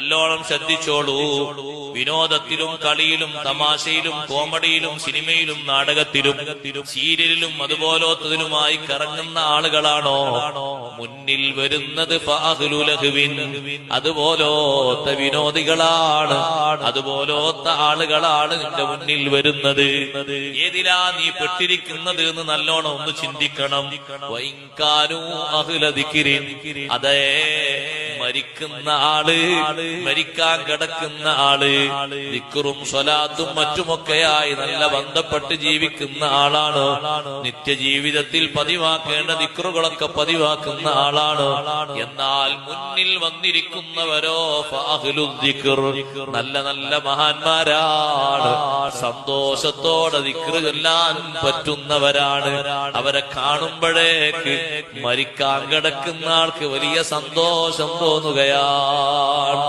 നല്ലോണം ശ്രദ്ധിച്ചോളൂ. വിനോദത്തിലും കളിയിലും തമാശയിലും കോമഡിയിലും സിനിമയിലും നാടകത്തിലും സീരിയലിലും അതുപോലത്തതിലുമായി കറങ്ങുന്ന ആളുകളാണോ മുന്നിൽ വരുന്നത് ഫഅഹ്ലുലഹ്വിൻ, അതുപോലത്ത വിനോദികളാണ്, അതുപോലത്ത ആളുകളാണ് നിന്റെ മുന്നിൽ വരുന്നത്. ഏതിലാ നീ പെട്ടിരിക്കുന്നത് എന്ന് നല്ലോണം ഒന്ന് ചിന്തിക്കണം. വഇൻകാനൂ അഹ്ല ദിക്രിൻ, അതേ മരിക്കുന്ന ആള്, മരിക്കാൻ കിടക്കുന്ന ആള് ദിക്റും സ്വലാത്തും മറ്റുമൊക്കെയായി നല്ല ബന്ധപ്പെട്ട് ജീവിക്കുന്ന ആളാണ്, നിത്യജീവിതത്തിൽ പതിവാക്കേണ്ട ദിക്റുകളൊക്കെ പതിവാക്കുന്ന ആളാണ്. എന്നാൽ മുന്നിൽ വന്നിരിക്കുന്നവരോ ഫഅഹ്ലുൽ ദിക്ർ, നല്ല നല്ല മഹാന്മാരാണ്, സന്തോഷത്തോടെ ദിക്ർ ചൊല്ലാൻ പറ്റുന്നവരാണ്. അവരെ കാണുമ്പോഴേക്ക് മരിക്കാൻ കിടക്കുന്ന ആൾക്ക് വലിയ സന്തോഷം തോന്നുകയാണ്.